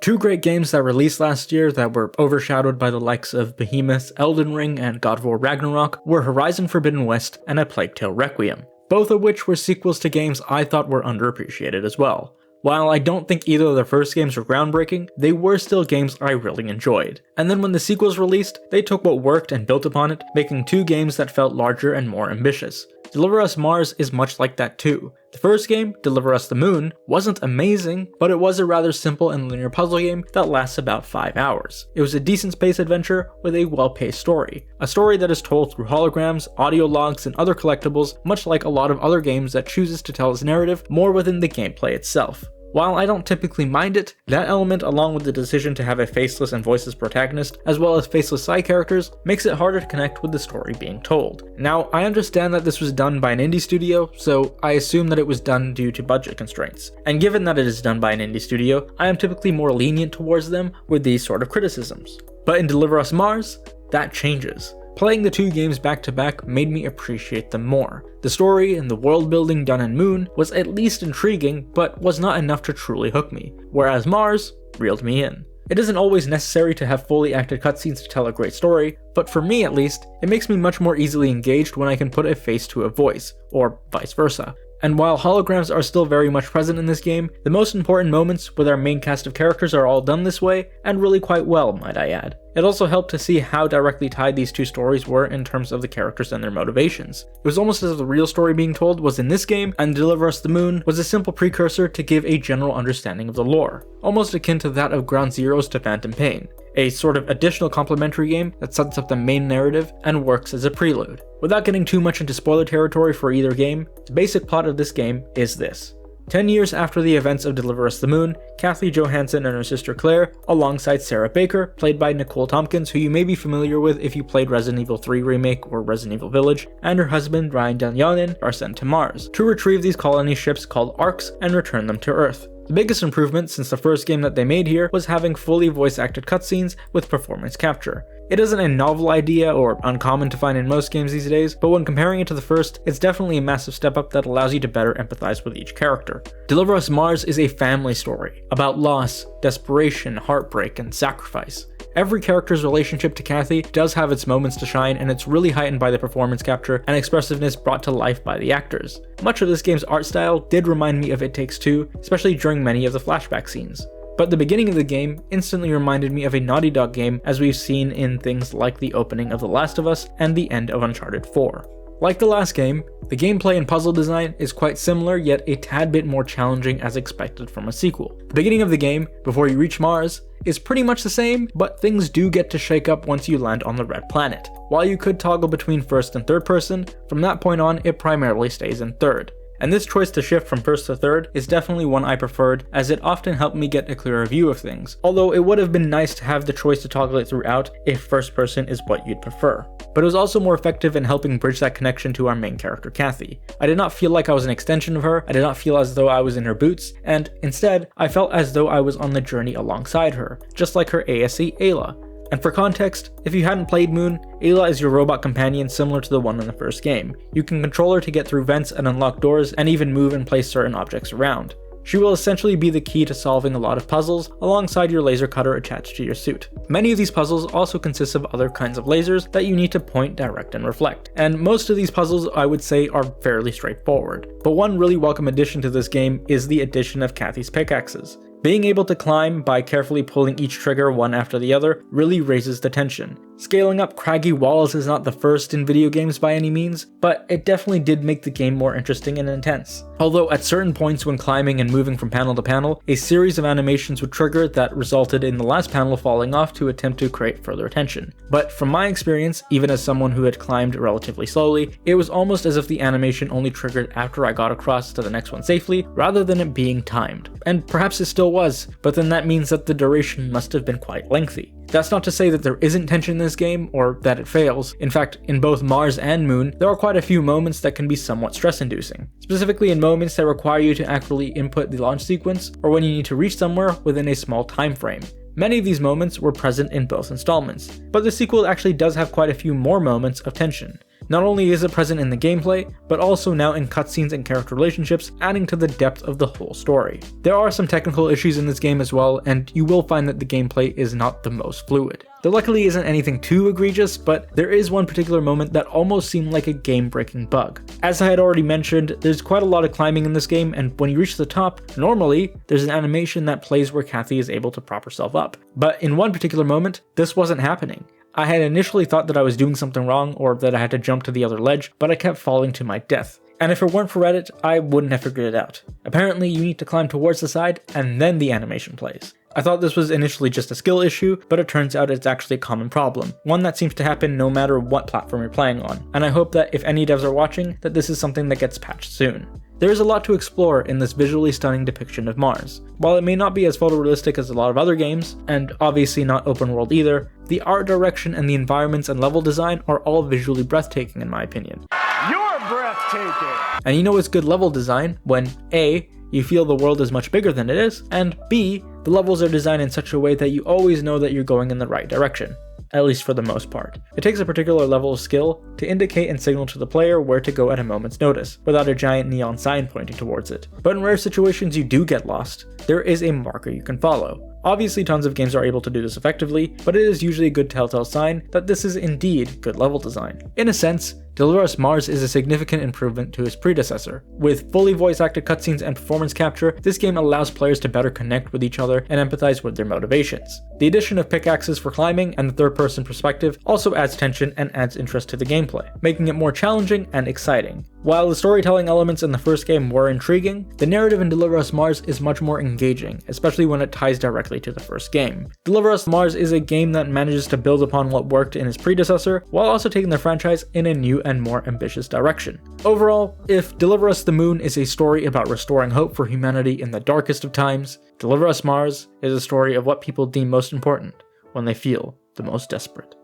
Two great games that released last year that were overshadowed by the likes of Behemoth, Elden Ring, and God of War Ragnarok were Horizon Forbidden West and A Plague Tale Requiem, both of which were sequels to games I thought were underappreciated as well. While I don't think either of their first games were groundbreaking, they were still games I really enjoyed. And then when the sequels released, they took what worked and built upon it, making two games that felt larger and more ambitious. Deliver Us Mars is much like that too. The first game, Deliver Us the Moon, wasn't amazing, but it was a rather simple and linear puzzle game that lasts about 5 hours. It was a decent space adventure with a well-paced story. A story that is told through holograms, audio logs, and other collectibles, much like a lot of other games that chooses to tell its narrative more within the gameplay itself. While I don't typically mind it, that element along with the decision to have a faceless and voiceless protagonist, as well as faceless side characters, makes it harder to connect with the story being told. Now, I understand that this was done by an indie studio, so I assume that it was done due to budget constraints. And given that it is done by an indie studio, I am typically more lenient towards them with these sort of criticisms. But in Deliver Us Mars, that changes. Playing the two games back to back made me appreciate them more. The story and the world building done in Moon was at least intriguing, but was not enough to truly hook me, whereas Mars reeled me in. It isn't always necessary to have fully acted cutscenes to tell a great story, but for me at least, it makes me much more easily engaged when I can put a face to a voice, or vice versa. And while holograms are still very much present in this game, the most important moments with our main cast of characters are all done this way, and really quite well, might I add. It also helped to see how directly tied these two stories were in terms of the characters and their motivations. It was almost as if the real story being told was in this game, and Deliver Us the Moon was a simple precursor to give a general understanding of the lore, almost akin to that of Ground Zeroes to Phantom Pain, a sort of additional complementary game that sets up the main narrative and works as a prelude. Without getting too much into spoiler territory for either game, the basic plot of this game is this. 10 years after the events of Deliver Us the Moon, Kathy Johansson and her sister Claire, alongside Sarah Baker, played by Nicole Tompkins, who you may be familiar with if you played Resident Evil 3 Remake or Resident Evil Village, and her husband Ryan Delyanin are sent to Mars, to retrieve these colony ships called Arks and return them to Earth. The biggest improvement since the first game that they made here was having fully voice-acted cutscenes with performance capture. It isn't a novel idea or uncommon to find in most games these days, but when comparing it to the first, it's definitely a massive step up that allows you to better empathize with each character. Deliver Us Mars is a family story, about loss, desperation, heartbreak, and sacrifice. Every character's relationship to Kathy does have its moments to shine, and it's really heightened by the performance capture and expressiveness brought to life by the actors. Much of this game's art style did remind me of It Takes Two, especially during many of the flashback scenes. But the beginning of the game instantly reminded me of a Naughty Dog game, as we've seen in things like the opening of The Last of Us and the end of Uncharted 4. Like the last game, the gameplay and puzzle design is quite similar, yet a tad bit more challenging as expected from a sequel. The beginning of the game, before you reach Mars, is pretty much the same, but things do get to shake up once you land on the red planet. While you could toggle between first and third person, from that point on it primarily stays in third. And this choice to shift from first to third is definitely one I preferred, as it often helped me get a clearer view of things, although it would have been nice to have the choice to toggle it throughout if first person is what you'd prefer. But it was also more effective in helping bridge that connection to our main character Kathy. I did not feel like I was an extension of her, I did not feel as though I was in her boots, and instead, I felt as though I was on the journey alongside her, just like her ASC Ayla. And for context, if you hadn't played Moon, Ayla is your robot companion similar to the one in the first game. You can control her to get through vents and unlock doors, and even move and place certain objects around. She will essentially be the key to solving a lot of puzzles alongside your laser cutter attached to your suit. Many of these puzzles also consist of other kinds of lasers that you need to point, direct, and reflect. And most of these puzzles I would say are fairly straightforward. But one really welcome addition to this game is the addition of Kathy's pickaxes. Being able to climb by carefully pulling each trigger one after the other really raises the tension. Scaling up craggy walls is not the first in video games by any means, but it definitely did make the game more interesting and intense. Although at certain points when climbing and moving from panel to panel, a series of animations would trigger that resulted in the last panel falling off to attempt to create further tension. But from my experience, even as someone who had climbed relatively slowly, it was almost as if the animation only triggered after I got across to the next one safely, rather than it being timed. And perhaps it still was, but then that means that the duration must have been quite lengthy. That's not to say that there isn't tension in this game, or that it fails. In fact, in both Mars and Moon, there are quite a few moments that can be somewhat stress-inducing. Specifically in moments that require you to accurately input the launch sequence, or when you need to reach somewhere within a small time frame. Many of these moments were present in both installments, but the sequel actually does have quite a few more moments of tension. Not only is it present in the gameplay, but also now in cutscenes and character relationships, adding to the depth of the whole story. There are some technical issues in this game as well, and you will find that the gameplay is not the most fluid. There luckily isn't anything too egregious, but there is one particular moment that almost seemed like a game-breaking bug. As I had already mentioned, there's quite a lot of climbing in this game, and when you reach the top, normally there's an animation that plays where Kathy is able to prop herself up. But in one particular moment, this wasn't happening. I had initially thought that I was doing something wrong or that I had to jump to the other ledge, but I kept falling to my death. And if it weren't for Reddit, I wouldn't have figured it out. Apparently you need to climb towards the side and then the animation plays. I thought this was initially just a skill issue, but it turns out it's actually a common problem, one that seems to happen no matter what platform you're playing on, and I hope that if any devs are watching, that this is something that gets patched soon. There is a lot to explore in this visually stunning depiction of Mars. While it may not be as photorealistic as a lot of other games, and obviously not open world either, the art direction and the environments and level design are all visually breathtaking in my opinion. You're breathtaking! And you know it's good level design when A, you feel the world is much bigger than it is, and B, the levels are designed in such a way that you always know that you're going in the right direction. At least for the most part. It takes a particular level of skill to indicate and signal to the player where to go at a moment's notice, without a giant neon sign pointing towards it. But in rare situations you do get lost, there is a marker you can follow. Obviously tons of games are able to do this effectively, but it is usually a good telltale sign that this is indeed good level design. In a sense, Deliver Us Mars is a significant improvement to its predecessor. With fully voice-acted cutscenes and performance capture, this game allows players to better connect with each other and empathize with their motivations. The addition of pickaxes for climbing and the third-person perspective also adds tension and adds interest to the gameplay, making it more challenging and exciting. While the storytelling elements in the first game were intriguing, the narrative in Deliver Us Mars is much more engaging, especially when it ties directly to the first game. Deliver Us Mars is a game that manages to build upon what worked in its predecessor, while also taking the franchise in a new and more ambitious direction. Overall, if Deliver Us the Moon is a story about restoring hope for humanity in the darkest of times, Deliver Us Mars is a story of what people deem most important when they feel the most desperate.